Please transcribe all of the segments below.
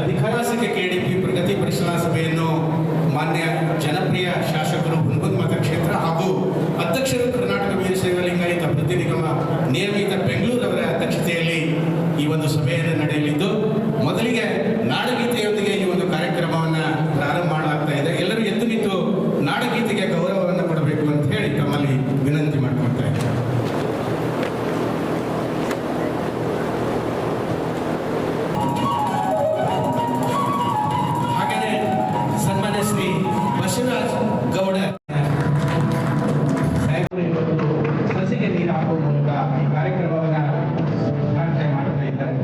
ಅಧಿಕಾರಾಸಕ KDP ಪ್ರಗತಿ ಪರಿಶೀಲನಾ ಸಭೆಯನ್ನು ಮಾನ್ಯ ಜನಪ್ರಿಯ ಶಾಸಕರು ಹುಣಗುಂದ ಮತಕ್ಷೇತ್ರ ಹಾಗೂ ಅಧ್ಯಕ್ಷರು ಕರ್ನಾಟಕ ವೀರಶೈವ ಲಿಂಗಾಯತ ಅಭಿವೃದ್ಧಿ ನಿಗಮ ನಿಯಮಿತ ಬೆಂಗಳೂರವರ ಅಧ್ಯಕ್ಷತೆಯಲ್ಲಿ ಈ ಒಂದು ಸಭೆಯನ್ನು ನಡೆಯಲಿದ್ದು, ಮೊದಲಿಗೆ ನಾಡಗೀತೆಯೊಂದಿಗೆ ಈ ಒಂದು ಕಾರ್ಯಕ್ರಮವನ್ನು ಪ್ರಾರಂಭ ಮಾಡಲಾಗ್ತಾ ಇದೆ. ಎಲ್ಲರೂ ಎದ್ದು ನಿಂತು ನಾಡಗೀತೆಗೆ ಗೌರವವನ್ನು ಕೊಡಬೇಕು ಅಂತ ಹೇಳಿ ತಮ್ಮಲ್ಲಿ ವಿನಂತಿ ಮಾಡಿಕೊಳ್ತಾ ಇದ್ದಾರೆ. ಹಾಗೆಯೇ ಸನ್ಮಾನ್ಯ ಶ್ರೀ ಬಸವರಾಜ್ ಗೌಡ ಸಸಿಗೆ ನೀರು ಹಾಕುವ ಮೂಲಕ ಈ ಕಾರ್ಯಕ್ರಮವನ್ನು ಉದ್ಘಾಟನೆ ಮಾಡ್ತಾ ಇದ್ದಾರೆ.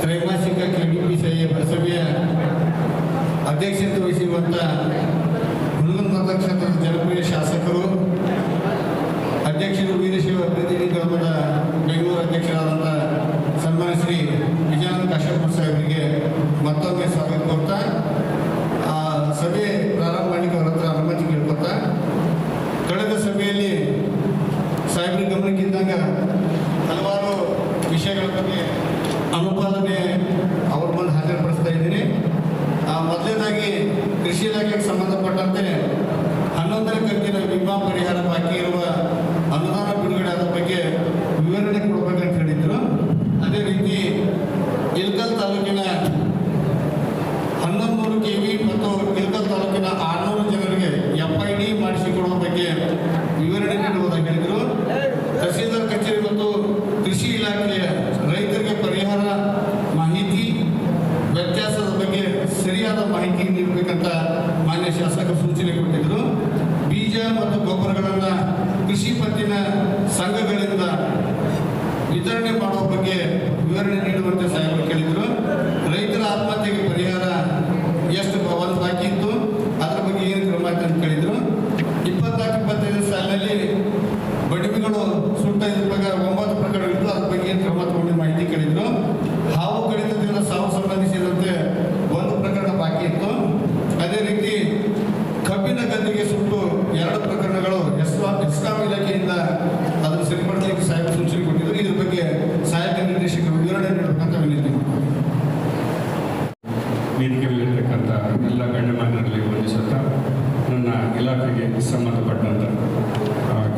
ತ್ರೈಮಾಸಿಕ ಕೆಡಿಪಿ ಸಭೆಯ ಅಧ್ಯಕ್ಷತೆ ವಹಿಸಿರುವಂಥ ಹುಣಗುಂದ ಮತಕ್ಷೇತ್ರದ ಜನಪ್ರಿಯ ಶಾಸಕರು, ಅಧ್ಯಕ್ಷರು ವೀರಶೈವ ಅಭಿವೃದ್ಧಿ ನಿಗಮದ ಬೆಂಗಳೂರು ಅಧ್ಯಕ್ಷರಾದಂಥ ಸನ್ಮಾನ್ಯ ಶ್ರೀ ವಿಜಯಾನಂದ ಕಾಶ್ಯಪ್ ಸಾಹೇಬರಿಗೆ ಮತ್ತೊಮ್ಮೆ ಸ್ವಾಗತ ಕೊಡ್ತಾ ಆ ಸಭೆ ಪ್ರಾರಂಭ ಮಾಡಲಿಕ್ಕೆ ಅವರ ಹತ್ರ ಅನುಮತಿ ಕೇಳ್ಕೊತಾ, ಕಳೆದ ಸಭೆಯಲ್ಲಿ ಸಾಹೇಬರ ಗಮನಕ್ಕಿದ್ದಾಗ ಹಲವಾರು ವಿಷಯಗಳ ಬಗ್ಗೆ ಅನುಪಾಲನೆ ಅವ್ರ ಮುಂದೆ ಹಾಜರುಪಡಿಸ್ತಾ ಇದ್ದೀನಿ. ಮೊದಲನೇದಾಗಿ ಕೃಷಿ ಇಲಾಖೆಗೆ ಸಂಬಂಧಪಟ್ಟಂತೆ 11ನೇ ಕಂತಿನ ವಿಮಾ ಪರಿಹಾರ ಬಾಕಿ ಇರುವ ಅನುದಾನ ಬಿಡುಗಡೆ ಆದ ಬಗ್ಗೆ ವಿವರಣೆ ಕೊಡಬೇಕಂತ ಹೇಳಿದ್ರು. ಅದೇ ರೀತಿ ಇಳಕಲ್ ತಾಲೂಕಿನ 1100 KV ಮತ್ತು ಇಳಕಲ್ ತಾಲೂಕಿನ 600 ಜನರಿಗೆ FID ಮಾಡಿಸಿಕೊಡುವ ಬಗ್ಗೆ ವಿವರಣೆ ನೀಡುವುದಾಗಿ ಹೇಳಿದರು. ತಹಸೀಲ್ದಾರ್ ಕಚೇರಿ ಮತ್ತು ಕೃಷಿ ಇಲಾಖೆಯ ರೈತರಿಗೆ ಪರಿಹಾರ ಮಾಹಿತಿ ವ್ಯತ್ಯಾಸದ ಬಗ್ಗೆ ಸರಿಯಾದ ಮಾಹಿತಿ ನೀಡಬೇಕಂತ ಮಾನ್ಯ ಶಾಸಕರು ಸೂಚನೆ ಕೊಟ್ಟಿದ್ದರು. ಬೀಜ ಮತ್ತು ಗೊಬ್ಬರಗಳನ್ನು ಕೃಷಿ ಪತ್ತಿನ ಸಂಘಗಳಿಂದ ವಿತರಣೆ ಮಾಡುವ ಬಗ್ಗೆ ವಿವರಣೆ ನೀಡುವಂತೆ ಸಾಹೇಬರು ಕೇಳಿದರು. ರೈತರ ಆತ್ಮಹತ್ಯೆಗೆ ಪರಿಹಾರ ಎಷ್ಟು ಒಂದು ಬಾಕಿ ಇತ್ತು, ಅದರ ಬಗ್ಗೆ ಏನು ಕ್ರಮ ಅಂತ ಕೇಳಿದರು. 24-25 ಸಾಲಿನಲ್ಲಿ ಬಡಿಮೆಗಳು ಸುಟ್ಟ 9 ಪ್ರಕರಣಗಳಿದ್ದು ಅದ್ರ ಬಗ್ಗೆ ಏನು ಕ್ರಮ ತಗೊಂಡು ಮಾಹಿತಿ ಕೇಳಿದರು. ಹಾವು ಕಡಿತದಿಂದ ಸಾವು ಸಂಬಂಧಿಸಿದಂತೆ 1 ಪ್ರಕರಣ ಬಾಕಿ ಇತ್ತು. ಅದೇ ರೀತಿ ಕಬ್ಬಿನ ಗದ್ದೆಗೆ ಸುಟ್ಟು 2 ಪ್ರಕರಣಗಳು ಎಸ್ಕಾಂ ಇಲಾಖೆಯಿಂದ ಅದನ್ನು ಸರಿಪಡಿಸಲಿಕ್ಕೆ ಸಾಹೇಬ ಸೂಚನೆ ಕೊಟ್ಟಿದ್ದರು. ಇದ್ರ ಬಗ್ಗೆ ಸಹಾಯಕ ನಿರ್ದೇಶಕರು ವಿವರಣೆ ನೀಡಬೇಕಂತ ವಿನಂತಿ. ವೇದಿಕೆಯಲ್ಲಿರ್ತಕ್ಕಂಥ ಎಲ್ಲ ಗಣ್ಯಮಾನ್ಯರಲ್ಲಿ ವಂದಿಸುತ್ತಾ ನನ್ನ ನನ್ನ ಇಲಾಖೆಗೆ ಸಂಬಂಧಪಟ್ಟಂಥ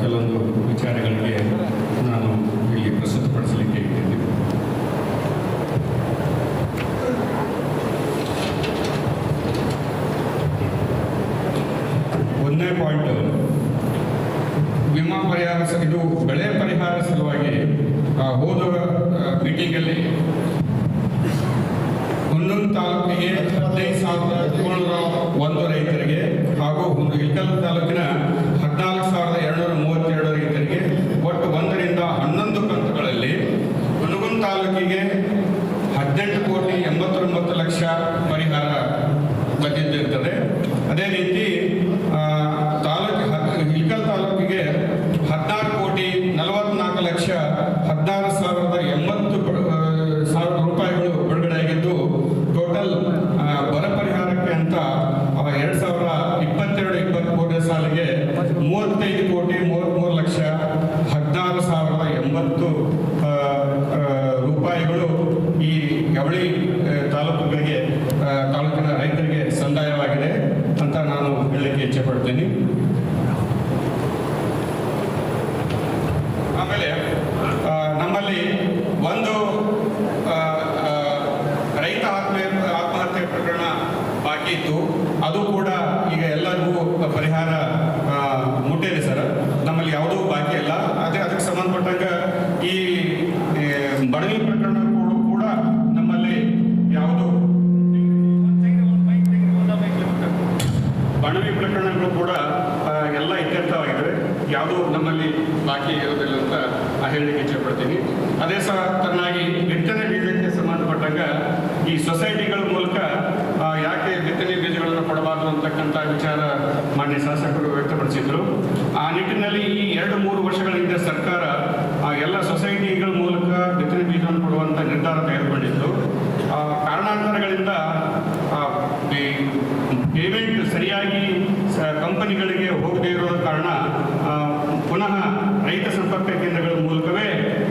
ಕೆಲವೊಂದು ವಿಚಾರಗಳಿಗೆ ನಾನು ಇಲ್ಲಿ ಪ್ರಸ್ತುತಪಡಿಸಲಿಕ್ಕೆ ಇದ್ದೇನೆ. ಒಂದನೇ ಪಾಯಿಂಟ್, ವಿಮಾ ಪರಿಹಾರ, ಇದು ಬೆಳೆ ಪರಿಹಾರ ಸಲುವಾಗಿ ಹೋದ ಮೀಟಿಂಗಲ್ಲಿ ಹುನ್ನೂರು ತಾಲೂಕಿಗೆ 15,701 ರೈತರಿಗೆ ಹಾಗೂ ಇಳಕಲ್ ತಾಲೂಕಿನ 14,232 ರೈತರಿಗೆ ಒಟ್ಟು 1 ರಿಂದ 11 ಕಂತುಗಳಲ್ಲಿ ಹುನಗುಂದ ತಾಲೂಕಿಗೆ 18,89,00,000 ಪರಿಹಾರ ಬಂದಿದ್ದಿರ್ತದೆ. ಅದೇ ರೀತಿ ಇಳಕಲ್ ತಾಲೂಕಿಗೆ 16,44,16,080 ರೂಪಾಯಿಗಳು ಬಿಡುಗಡೆ ಆಗಿದ್ದು, ಟೋಟಲ್ ಬರ ಪರಿಹಾರಕ್ಕೆ ಅಂತ 2022-23 ಸಾಲಿಗೆ 35,33,16,080 ರೂಪಾಯಿಗಳು ಈ ಯವಳಿ ತಾಲೂಕುಗಳಿಗೆ, ತಾಲೂಕಿನ ರೈತರಿಗೆ ಸಂದಾಯವಾಗಿದೆ ಅಂತ ನಾನು ಹೇಳಲಿಕ್ಕೆ ಇಚ್ಛೆ ಪಡ್ತೀನಿ. ಆಮೇಲೆ ನಮ್ಮಲ್ಲಿ ಒಂದು ರೈತ ಆತ್ಮಹತ್ಯೆ ಪ್ರಕರಣ ಬಾಕಿ ಇತ್ತು. ಅದು ಕೂಡ ಈಗ ಎಲ್ಲರಿಗೂ ಪರಿಹಾರ ಮುಟ್ಟಿದೆ ಸರ್. ನಮ್ಮಲ್ಲಿ ಯಾವುದೂ ಬಾಕಿ ಇಲ್ಲ. ಅದಕ್ಕೆ ಸಂಬಂಧಪಟ್ಟಂಗ ಈ ಬಡವಿ ಪ್ರಕರಣಗಳು ಕೂಡ ನಮ್ಮಲ್ಲಿ ಯಾವುದು ಬಡವಿ ಪ್ರಕರಣಗಳು ಕೂಡ ಎಲ್ಲ ಇತ್ಯರ್ಥವಾಗಿವೆ. ಯಾವುದೂ ನಮ್ಮಲ್ಲಿ ಬಾಕಿ ಇರೋದಿಲ್ಲ ಅಂತ ಹೇಳಲಿಕ್ಕೆ ಇಚ್ಛೆ ಪಡ್ತೀನಿ. ಅದೇ ತರನಾಗಿ ಬಿತ್ತನೆ ಬೀಜಕ್ಕೆ ಸಂಬಂಧಪಟ್ಟಂಗ ಈ ಸೊಸೈಟಿಗಳ ಮೂಲಕ ಯಾಕೆ ಬಿತ್ತನೆ ಬೀಜಗಳನ್ನು ಕೊಡಬಾರದು ಅಂತಕ್ಕಂಥ ವಿಚಾರ ಮಾನ್ಯ ಶಾಸಕರು ವ್ಯಕ್ತಪಡಿಸಿದ್ರು. ಆ ನಿಟ್ಟಿನಲ್ಲಿ ಈ 2-3 ವರ್ಷಗಳ ಹಿಂದೆ ಸರ್ಕಾರ ಎಲ್ಲ ಸೊಸೈಟಿಗಳ ಮೂಲಕ ಬಿತ್ತನೆ ಬೀಜವನ್ನು ಕೊಡುವಂಥ ನಿರ್ಧಾರ ತೆಗೆದುಕೊಂಡಿತ್ತು. ಕಾರಣಾಂತರಗಳಿಂದ ಪೇಮೆಂಟ್ ಸರಿಯಾಗಿ ಕಂಪನಿಗಳಿಗೆ ಹೋಗದೇ ಇರೋದ ಕಾರಣ ಪುನಃ ರೈತ ಸಂಪರ್ಕ ಕೇಂದ್ರಗಳ ಮೂಲಕವೇ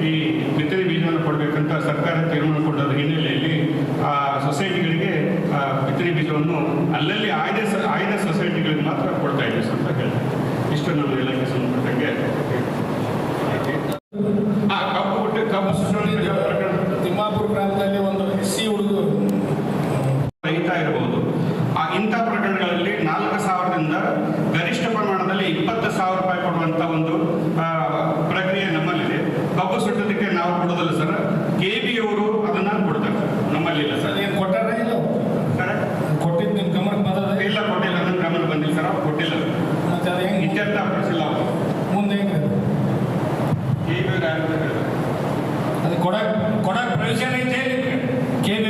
ಈ ಬಿತ್ತನೆ ಬೀಜವನ್ನು ಕೊಡಬೇಕಂತ ಸರ್ಕಾರ ತೀರ್ಮಾನಗೊಂಡದ ಹಿನ್ನೆಲೆಯಲ್ಲಿ ಆ ಸೊಸೈಟಿಗಳಿಗೆ ಬಿತ್ತನೆ ಬೀಜವನ್ನು ಅಲ್ಲಲ್ಲಿ ಆಯ್ದ ಸೊಸೈಟಿಗಳಿಗೆ ಮಾತ್ರ ಕೊಡ್ತಾ ಇದ್ದೀವಿ ಅಂತ ಹೇಳ್ತಾರೆ. ಇಷ್ಟು ನಮ್ಮ ಇಲಾಖೆ ಸಂಬಂಧಪಟ್ಟಂಗೆ. ತಿಮ್ಮಾಪುರ ಗ್ರಾಮದಲ್ಲಿ ಒಂದು SC ಹುಡುಗರು ರೈತ ಇರಬಹುದು. ಇಂಥ ಪ್ರಕರಣಗಳಲ್ಲಿ 4,000ದಿಂದ ಗರಿಷ್ಠ ಪ್ರಮಾಣದಲ್ಲಿ 20,000 ರೂಪಾಯಿ ಕೊಡುವಂಥ ಒಂದು ಪ್ರಕ್ರಿಯೆ ನಮ್ಮಲ್ಲಿದೆ. ಕಬ್ಬು ಸುಟ್ಟೋದಕ್ಕೆ ನಾವು ಕೊಡೋದಿಲ್ಲ ಸರ್, KB ಅವರು ಅದನ್ನ ಕೊಡ್ತಾರೆ, ನಮ್ಮಲ್ಲಿಲ್ಲ ಸರ್. ಏನು ಕೊಟ್ಟಾರ ಇಲ್ಲ ಸರ್? ಕೊಟ್ಟಿದ್ದು ನಿಮ್ಮ ಗಮನಕ್ಕೆ ಬಂದದ? ಇಲ್ಲ, ಕೊಟ್ಟಿಲ್ಲ, ನನ್ನ ಗಮನಕ್ಕೆ ಬಂದಿಲ್ಲ ಸರ್. ಅವ್ರು ಕೊಟ್ಟಿಲ್ಲ. ಮತ್ತೆ ಅದು ಹೆಂಗೆ ಇತ್ಯರ್ಥ ಪಡಿಸಿಲ್ಲ ಅವರು. ಮುಂದೆ ಹೆಂಗೆ KB ಅದು ಕೊಡಕ್ಕೆ ಪ್ರಯೋಜನ ಐತೆ KB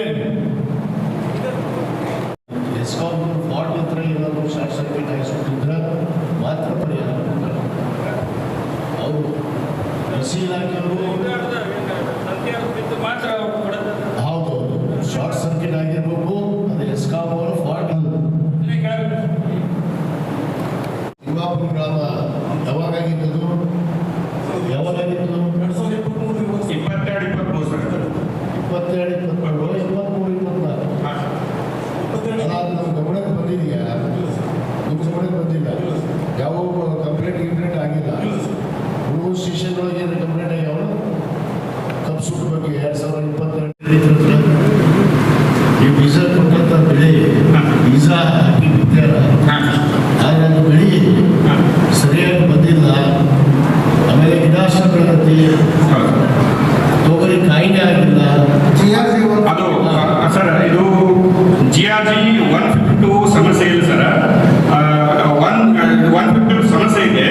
ಎಸ್ಕಾಂ ಫಾಲ್ಟ್ ಹತ್ರ ಏನಾದರೂ ಶಾರ್ಟ್ ಸರ್ಕ್ಯೂಟ್ ಆಗಿಸ್ಬಿಟ್ಟಿದ್ರೆ ಮಾತ್ರ ಪರಿಹಾರ ಕೊಡ್ತಾರೆ. ಅವರು ಕೃಷಿ ಇಲಾಖೆಯವರು ಮಾತ್ರ ಹೌದು, ಶಾರ್ಟ್ ಸರ್ಕ್ಯೂಟ್ ಆಗಿರ್ಬೇಕು. ಅದು ಎಸ್ಕಾಂ ಅವರು ಫಾಲ್ಟ್ ತಿಮ್ಮಾಪುರ ಗ್ರಾಮ ಯಾವಾಗಾಗಿದ್ದು 22-23 ಸರ್. 22-23-24 ನಮ್ಮ ಗಮನಕ್ಕೆ ಬಂದಿದೆಯಾ? ನಿಮ್ಮ ಗಮನಕ್ಕೆ ಬಂದಿಲ್ಲ. ಯಾವ ಕಂಪ್ಲೇಂಟ್ ಆಗಿಲ್ಲ. ಹುಡುಗರು ಸ್ಟೇಷನ್ಗಳಿಗೆ ಏನು ಕಂಪ್ಲೇಂಟ್ ಆಗ್ಯಾವ? ಕಬ್ಬು ಸುಟ್ಟು ಬಗ್ಗೆ 2022 ಈ ಬೀಜ ಕೊಟ್ಟಂಥ ಬೆಳೆ ಬೀಜ ಹಾಕಿ ಬಿಡ್ತಾರ, ಆದರೆ ಅದು ಬೆಳೆ ಸರಿಯಾಗಿ ಬಂದಿಲ್ಲ. ಆಮೇಲೆ ಗಿಡಾಶ ಬೆಳೆದತಿ, ತೊಗರಿ ಕಾಯಿಲೆ ಆಗಿಲ್ಲ. ಅದು ಸರ್, ಇದು GRG 152 ಸಮಸ್ಯೆ ಇಲ್ಲ ಸರ್. 152 ಸಮಸ್ಯೆ ಇದೆ,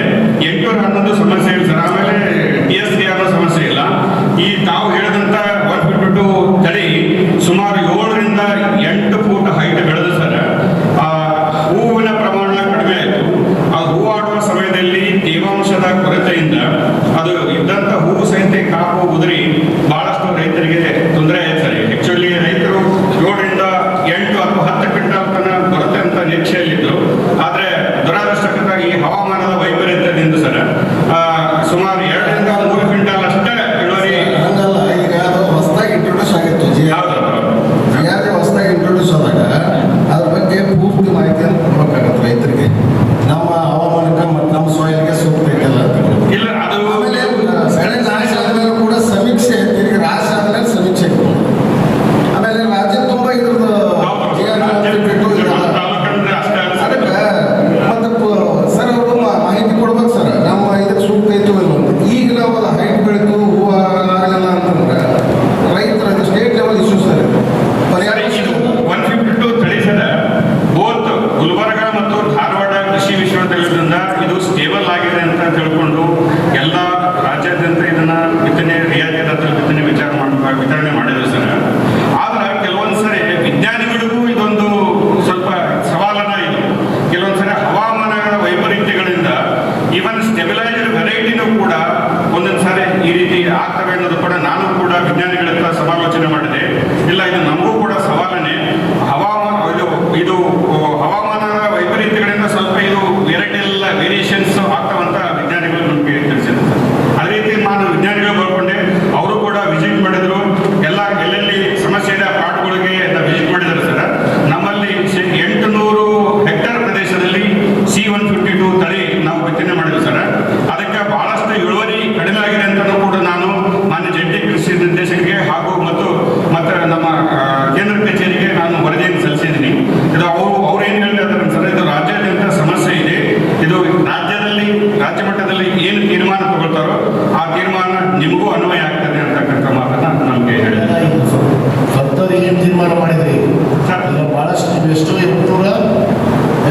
811 ಸಮಸ್ಯೆ ಇಲ್ಲ ಸರ್. ಆಮೇಲೆ TSDR ಸಮಸ್ಯೆ ಇಲ್ಲ. ಈ ತಾವು ಹೇಳಿದಂತ 152 ತಳಿ ಸುಮಾರು 7 ರಿಂದ 8 ಫೂಟ್ ಹೈಟ್ ಬೆಳೆದು ಸರ್. ಹೂವಿನ ಪ್ರಮಾಣ ಕಡಿಮೆ ಆಯಿತು. ಆ ಹೂವಾಡುವ ಸಮಯದಲ್ಲಿ ತೇವಾಂಶದ ಕೊರತೆಯಿಂದ ಅದು ಇದ್ದಂಥ ಹೂವು ಸಹಿತ ಕಾಪು ಉದುರಿ ಬಹಳಷ್ಟು ರೈತರಿಗೆ ತೊಂದರೆ ಆಯ್ತು ಸರ್. ಆಕ್ಚುಲಿ ರೈತರು 7 ರಿಂದ 8 ಅಥವಾ 10 ಕ್ವಿಂಟಲ್ ತನಕ ಬರುತ್ತೆ ಅಂತ ನಿರೀಕ್ಷೆಯಲ್ಲಿದ್ದರು. ಆದರೆ ದುರಾದೃಷ್ಟಕರ ಈ ಹವಾಮಾನದ ವೈಪರೀತ್ಯದಿಂದ ಸರ್ ಸುಮಾರು 2 ರಿಂದ 3 ಕ್ವಿಂಟಲ್ ಅಷ್ಟೇ ಇಳುವರಿ. ಈಗ ಅದು ಹೊಸದಾಗಿ ಇಂಟ್ರೊಡ್ಯೂಸ್ ಆಗಿತ್ತು. ಹೊಸದಾಗಿ ಇಂಟ್ರೊಡ್ಯೂಸ್ ಆದಾಗ ಅದ್ರ ಬಗ್ಗೆ ಪೂರ್ತಿ ಮಾಹಿತಿಯನ್ನು ಕೊಡಬೇಕಾಗತ್ತೆ ರೈತರಿಗೆ.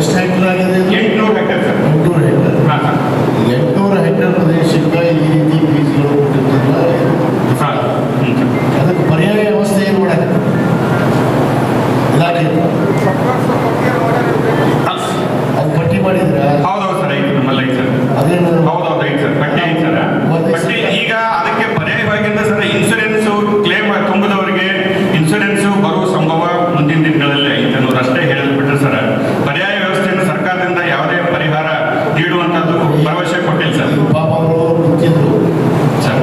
ಎಷ್ಟು ಹೆಕ್ಟರ್ ಆಗಿದೆ ಇದು? 800 ಹೆಕ್ಟೇರ್ ಸರ್. 800 ಹೆಕ್ಟರ್. ಹಾಂ ಸರ್. 800 ಹೆಕ್ಟರ್ ಪ್ರದೇಶಕ್ಕೆ ಈ ರೀತಿ ಫೀಸ್ಗಳು ಕೊಟ್ಟಿರ್ತಿಲ್ಲ. ಹಾಂ ಹ್ಞೂ ಸರ್. ಅದಕ್ಕೆ ಪರ್ಯಾಯ ವ್ಯವಸ್ಥೆ ಏನು ಮಾಡಕ್ಕೆ ಇಲಾಖೆ ಅದು ಪಟ್ಟಿ ಮಾಡಿದ್ರೆ ಹೌದೌದು ಸರ್, ಐತೆ ನಮ್ಮಲ್ಲಿ ಐತೆ ಸರ್. ಅದೇನು ಹೌದೌದು ಐತೆ ಸರ್, ಪಟ್ಟಿ ಐತೆ ಸರ್. ಪಟ್ಟಿ ಈಗ ಅದಕ್ಕೆ ಪರ್ಯಾಯವಾಗಿಂದ ಸರ್ ಇನ್ಸೂರೆನ್ಸು ಕ್ಲೇಮ್ ತುಂಬಿದವರಿಗೆ ಇನ್ಸೂರೆನ್ಸು ಬರುವ ಸಂಭವ ಮುಂದಿನ ದಿನಗಳಲ್ಲಿ ಐತೆ ಅನ್ನೋದು ಅಷ್ಟೇ ಹೇಳಿಬಿಟ್ರೆ ಸರ್. ಪರ್ಯಾಯ ವ್ಯವಸ್ಥೆಯನ್ನು ಸರ್ಕಾರದಿಂದ ಯಾವುದೇ ಪರಿಹಾರ ನೀಡುವಂಥದ್ದು ಭರವಸೆ ಕೊಟ್ಟಿಲ್ಲ ಸರ್. ಪಾಪ ಅವರು ನಿಂತಿದ್ರು ಸರ್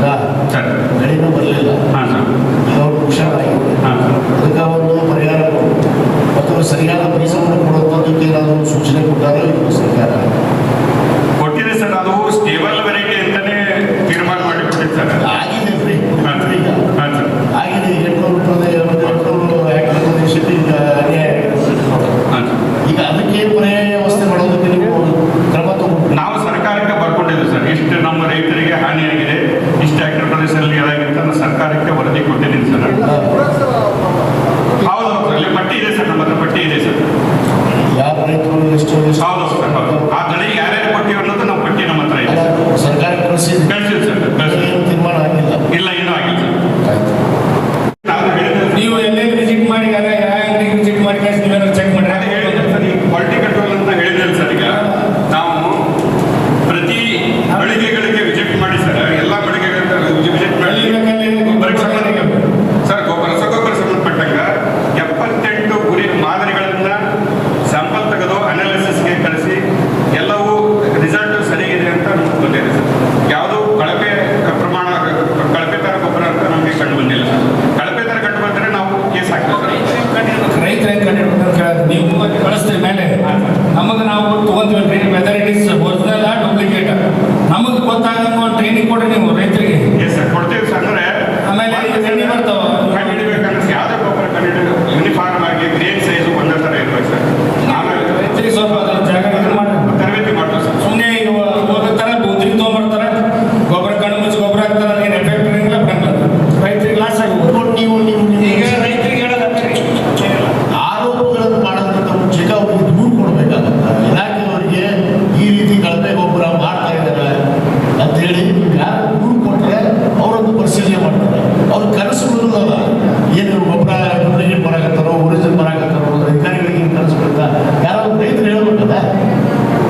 ಸರ್ ಬೆಳೆನೂ ಬರಲಿಲ್ಲ. ಹಾಂ ಸರ್. ಈಗ ಅವರು ಹುಷಾರಾಗಿದ್ರು. ಹಾಂ ಸರ್. ಅದಕ್ಕೆ ಒಂದು ಪರಿಹಾರ ಮತ್ತು ಸರಿಯಾದ ಪರಿಸರವನ್ನು ಕೊಡುವಂಥದ್ದಕ್ಕೆ ಏನಾದರೂ ಸೂಚನೆ ಕೊಟ್ಟಾರೆ ಇದು ಸರ್ಕಾರ ಕೊಟ್ಟಿದೆ ಸರ್. ಅದು ಸ್ಟೇಬಲ್ ವೆರೈಟಿ ಅಂತಾನೆ ತೀರ್ಮಾನ ಮಾಡಿ ಕೊಟ್ಟಿದೆ ಸರ್. ಆಗಿದೆ ಫ್ರೀ ಹಾಂ ಸರ್. ಈಗ ಹಾಂ ಸರ್. ಆಗಿದೆ. 800 ಹೆಕ್ಟರ್ ಪ್ರದೇಶಕ್ಕೆ ಈಗ ಅನ್ಯಾಯ ಆಗಿದೆ. ಹಾಂ ಸರ್. ಈಗ ಅದಕ್ಕೆ ಪರ್ಯಾಯ ವ್ಯವಸ್ಥೆ ಮಾಡೋದಕ್ಕೆ ನೀವು ಕ್ರಮ ತಗೊಂಡು ನಾವು ಸರ್ಕಾರಕ್ಕೆ ಬರ್ಕೊಂಡಿದ್ದೀವಿ ಸರ್. ಇಷ್ಟು ನಮ್ಮ ರೈತರಿಗೆ ಹಾನಿಯಾಗಿದೆ, ಇಷ್ಟು ಹೆಕ್ಟರ್ ಪ್ರದೇಶದಲ್ಲಿ ಏನಾಗಿತ್ತು ಅಂತ ಸರ್ಕಾರಕ್ಕೆ ವರದಿ ಕೊಟ್ಟಿದ್ದೀನಿ ಸರ್. ಹೌದು ಸರ್, ಅಲ್ಲಿ ಪಟ್ಟಿ ಇದೆ ಸರ್, ನಮ್ಮ ಹತ್ರ ಪಟ್ಟಿ ಇದೆ ಸರ್. ಯಾವ ರೈತರು ಎಷ್ಟು ಹೌದು ಸರ್, ಹೌದು. ಆ ದನಿ ಯಾರ್ಯಾರು ಕೊಟ್ಟಿವಿ ಅನ್ನೋದು ನಮ್ಮ ಪಟ್ಟಿ ನಮ್ಮ ಹತ್ರ ಇದೆ ಸರ್. ಸರ್ಕಾರಕ್ಕೆ ಕಳಿಸಿದ್ರೆ ಕಳಿಸಿದೆ ಸರ್, ಕಳಿಸಿದೆ. ಏನು ತೀರ್ಮಾನ ಆಗಿಲ್ಲ. ಇಲ್ಲ, ಇನ್ನೂ ಆಗಿಲ್ಲ ಸರ್. ಆಯ್ತು. ನಾವು ಹೇಳಿದ್ರೆ ನೀವು ಎಲ್ಲೆಲ್ಲಿ ವಿಸಿಟ್ ಮಾಡಿ ಯಾವ ಅಂಗಡಿಗೆ ವಿಸಿಟ್ ಮಾಡಿ ನೀವೇನಾದ್ರು ಚೆಕ್ ಮಾಡಿ ಅದೇ ಹೇಳಿದ್ರೆ ಸರ್, ಈ ಕ್ವಾಲಿಟಿ ಕಂಟ್ರೋಲ್ ಅಂತ ಹೇಳಿದ್ರೆ ಸರ್, ಈಗ ನಾವು ಪ್ರತಿ ಮಳಿಗೆಗಳಿಗೆ ವಿಸಿಟ್ ಮಾಡಿ ಸರ್, ಎಲ್ಲ ಮಳಿಗೆಗಳಿಗೆ ವಿಸಿಟ್ ಮಾಡಿ ಗೊಬ್ಬರಕ್ಕೆ ಸರ್, ರಸಗೊಬ್ಬರ ಸಂಬಂಧಪಟ್ಟಂಗ 78 ಗುರಿ ಮಾದರಿಗಳನ್ನ ಸ್ಯಾಂಪಲ್ ತೆಗೆದು ಅನಾಲಿಸಿಸ್ಗೆ ಕಳಿಸಿ ಎಲ್ಲವೂ ರಿಸಲ್ಟ್ ಸರಿಗಿದೆ ಅಂತ ನಮ್ಗೆ ಬಂದಿದೆ ಸರ್. ಯಾವುದೂ ಕಳಪೆ ಪ್ರಮಾಣ, ಕಳಪೆ ಥರ ಗೊಬ್ಬರ ಅಂತ ನಮಗೆ ಕಂಡು ಬಂದಿಲ್ಲ ಸರ್. ಕಳಪೆ ಥರ ಕಂಡು ಬಂದರೆ ನಾವು ಕೇಸ್ ಹಾಕ್ತೀವಿ ಸರ್. ರೈತರ ಕಂಡಿಡ್ಬೇಕಂತ ಕೇಳಿದ್ರೆ ನೀವು ಕಳಿಸ್ತೀರಿ ಮೇಲೆ ನಮಗೆ ನಾವು ತೊಗೊಂತೀವಿ whether it is original duplicate ನಮಗೆ ಗೊತ್ತಾಗಂಗೆ ಒಂದು ಟ್ರೈನಿಂಗ್ ಕೊಡ್ರಿ ನೀವು ರೈತರಿಗೆ. ಎಸ್ ಸರ್, ಕೊಡ್ತೀವಿ ಸರ್. ಅಂದರೆ ಆಮೇಲೆ ಎಣ್ಣೆ ಬರ್ತಾವ ಕಂಡುಹಿಡಿಬೇಕಂದ್ರೆ ಯಾವುದೇ ಗೊಬ್ಬರ ಕಂಡುಹಿಡಿದು ಯೂನಿಫಾರ್ಮ್ ಆಗಿ ಗ್ರೇನ್ ಸೈಜು ಒಂದೇ ಥರ ಇರ್ಬೇಕು ಸರ್. ಆಮೇಲೆ ರೈತರಿಗೆ ಸ್ವಲ್ಪ ಅದನ್ನ ಜಾಗ ಇದು ಮಾಡಿ ತರಬೇತಿ ಮಾಡ್ತೀವಿ ಸರ್. ಸುಮ್ಮನೆ ಹೋಗ್ತಾರೆ ಬೂದ್ರಿ ತೊಗೊಂಬರ್ತಾರೆ, ಗೊಬ್ಬರ ಕಣ್ಣು ಮುಚ್ಚಿ ಗೊಬ್ಬರ ಹಾಕ್ತಾರೆ, ಏನು ಎಫೆಕ್ಟ್ ಇರಂಗಿಲ್ಲ ಬಿಡಂಗಿಲ್ಲ, ರೈತರಿಗೆ ಲಾಸ್ ಆಗಿ ಒಟ್ಟು ನೀವು ಈಗ ರೈತರಿಗೆ ಹೇಳೋದಾಗ್ತದೆ ಆರೋಪಗಳನ್ನು ಮಾಡೋದಕ್ಕಿಂತ ಮುಂಚೆಗೆ ಅವ್ರಿಗೆ ದೂರು ಕೊಡಬೇಕಾಗತ್ತೆ. ಇಲಾಖೆಯವರಿಗೆ ಈ ರೀತಿ ಕಳಪೆ ಗೊಬ್ಬರ ಮಾಡ್ತಾ ಇದ್ದಾರೆ ಅಂತೇಳಿ ನೀವು ಯಾರು ದೂರು ಕೊಟ್ಟರೆ ಅವರೊಂದು ಪರಿಶೀಲನೆ ಮಾಡ್ತಾರೆ. ಅವ್ರ ಕನಸು ಬಿಡೋದಲ್ಲ, ಏನು ಗೊಬ್ಬರ ಡೂಪ್ಲಿಕೇಟ್ ಬರಾಕತ್ತಾರೋ ಒರಿಜಿನಲ್ ಬರಾಕತ್ತಾರೋ ಅಧಿಕಾರಿಗಳಿಗೆ ಕನಸು ಬಿಡುತ್ತಾ ಯಾರಾದ್ರೂ ರೈತರು ಹೇಳ್ಬೇಕಲ್ಲ.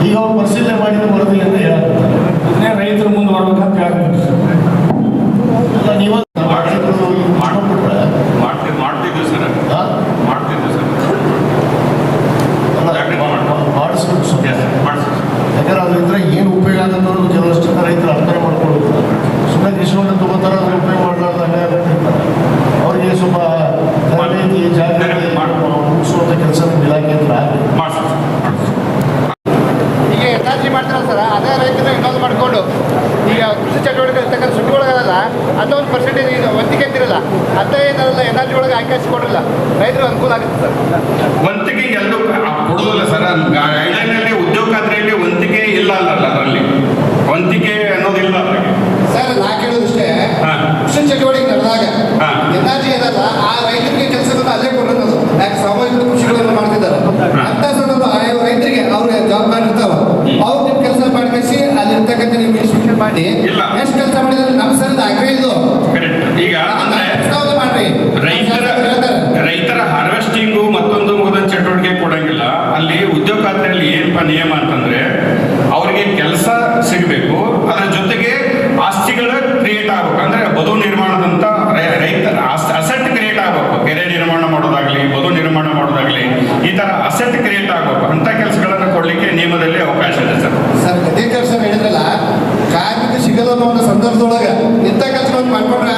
ಈಗ ಅವ್ರು ಪರಿಶೀಲನೆ ಮಾಡಿದ ವರದಿ ಅಂತ ಹೇಳಕತ್ತಾರೆ. ಇದನ್ನೇ ರೈತರು ಮುಂದೆ ಬರ್ಬೇಕಂತ ಹೇಳ್ತಾರೆ. ಅಲ್ಲ ನೀವು ಮಾಡ್ಕೊಂಡ್ಬಿಟ್ರೆ ಮಾಡ್ತಿದ್ವಿ ಸರ್, ಮಾಡ್ತಿದ್ವಿ ಸರ್. ಮಾಡಿಸ್ಬೇಕು ಸ್ವಲ್ಪ. ಮಾಡಿಸಿ ಯಾಕಂದ್ರೆ ಅದರಿಂದ ಏನು ಉಪಯೋಗ ಆಗುತ್ತೆ ಅನ್ನೋದು ಕೆಲವಷ್ಟು ಜನ ರೈತರು ಅರ್ಥ ಮಾಡ್ಕೊಳ್ಳೋದು. ಸುಮ್ಮನೆ ಕೃಷಿ ಹೊಂಡ ತಗೋತಾರೆ, ಅದ್ರ ಉಪಯೋಗ ಮಾಡಲಾರ್ದಂಗೆ ಅವ್ರಿಗೆ ಸ್ವಲ್ಪ ತರಬೇತಿ ಜಾಗೃತಿ ಮುಗಿಸುವಂಥ ಕೆಲಸ ನಿಮ್ಮ ಇಲಾಖೆ ಹತ್ರ ಆಗಲಿ. ಮಾಡಿಸಿ. ಈಗ ಯಥಾರ್ಥಿ ಮಾಡ್ತಾರಲ್ಲ ಸರ್, ಅದೇ ರೈತರು ಇನ್ವಾಲ್ವ್ ಮಾಡಿಕೊಂಡು ಈಗ ಕೃಷಿ ಚಟುವಟಿಕೆ ಇರ್ತಕ್ಕಂಥ ಸುಟ್ಟಿಗಳಲ್ಲ ಅದೊಂದು ಪರ್ಸೆಂಟೇಜ್ ಈಗ ವಂತಿಗೆ ಅಂತಿರಲ್ಲ ಅದೇ ಏನಾರಲ್ಲ ಎನರ್ಜಿ ಒಳಗೆ ಆಯ್ಕೆಸಿಕೊಡಲ್ಲ ರೈತರು ಅನುಕೂಲ ಆಗುತ್ತೆ ಸರ್. ವಂತಿಗೆ ಎಲ್ಲೂ ಕೊಡೋದಿಲ್ಲ ಸರ್. ಐಲ್ಯಾಂಡ್ನಲ್ಲಿ ಉದ್ಯೋಗ ಖಾತ್ರಿಯಲ್ಲಿ ವಂತಿಗೆ ಇಲ್ಲ ಅಲ್ಲ, ಅದರಲ್ಲಿ ವಂತಿಗೆ ಅನ್ನೋದಿಲ್ಲ ಅದಕ್ಕೆ ಸರ್ ನಾ ಕೇಳೋದಷ್ಟೇ, ಹಾಂ. ಕೃಷಿ ಚಟುವಟಿಕೆ ನಡೆದಾಗ ಹಾಂ. ಎನರ್ಜಿ ಏನಲ್ಲ ಆ ರೈತರಿಗೆ ಕೆಲಸವನ್ನು ಅಲ್ಲೇ ಕೊಡೋದು. ಯಾಕೆ ಸಾಮೂಹಿಕ ಕೃಷಿಗಳನ್ನು ಮಾಡ್ತಿದ್ದಾರೆ ಅಂತ ಸಂದರ್ಭ ಆಯಾ ರೈತರಿಗೆ ಅವ್ರ ಜವಾಬ್ದಾರಿ ಇರ್ತಾವ. ಅವ್ರು ನಿಮ್ಮ ಕೆಲಸ ಮಾಡ್ಕೇಸಿ ಅಲ್ಲಿ ಇರ್ತಕ್ಕಂಥ ನೀವು ಇನ್ಸ್ಪೆಕ್ಷನ್ ಮಾಡಿ ಇಲ್ಲ. ಎಷ್ಟು ಕೆಲಸ ಮಾಡಿದ್ರೆ ನಮ್ಮ ಸರ್ ಆಗ್ರಹ ಇದು ಕರೆಕ್ಟ್. ಈಗ ಅಂದ್ರೆ ಪ್ರಸ್ತಾವನೆ ಮಾಡ್ರಿ ರೈತರ ಹಾರ್ವೆಸ್ಟಿಂಗು ಮತ್ತೊಂದು ಮೊದಲು ಚಟುವಟಿಕೆ ಕೊಡಂಗಿಲ್ಲ. ಅಲ್ಲಿ ಉದ್ಯೋಗ ಖಾತ್ರಿಯಲ್ಲಿ ಏನಪ್ಪ ನಿಯಮ ಅಂತಂದ್ರೆ ಅವರಿಗೆ ಕೆಲಸ ಸಿಗಬೇಕು, ಅದರ ಜೊತೆಗೆ ಆಸ್ತಿಗಳ ಕ್ರಿಯೇಟ್ ಆಗ್ಬೇಕು. ಅಂದ್ರೆ ಬದು ನಿರ್ಮಾಣದಂತ ರೈತರ ಅಸೆಟ್ ಕ್ರಿಯೇಟ್ ಆಗ್ಬೇಕು. ಕೆರೆ ನಿರ್ಮಾಣ ಮಾಡೋದಾಗ್ಲಿ, ಬದು ನಿರ್ಮಾಣ ಮಾಡೋದಾಗ್ಲಿ, ಈ ತರ ಅಸೆಟ್ ಕ್ರಿಯೇಟ್ ಆಗ್ಬೇಕು. ಅಂತ ಕೆಲಸಗಳನ್ನು ಕೊಡ್ಲಿಕ್ಕೆ ನಿಯಮದಲ್ಲಿ ಅವಕಾಶ ಇದೆ ಸರ್. ಸರ್ ಗದ್ದೆ ಸರ್ ಹೇಳಿದ್ರಲ್ಲ, ಕಾರ್ಮಿಕ ಸಿಗಲ್ಲ ಅನ್ನೋ ಒಂದು ಸಂದರ್ಭದೊಳಗೆ ಇಂಥ ಕೆಲಸಗಳನ್ನು ಮಾಡ್ಕೊಂಡ್ರೆ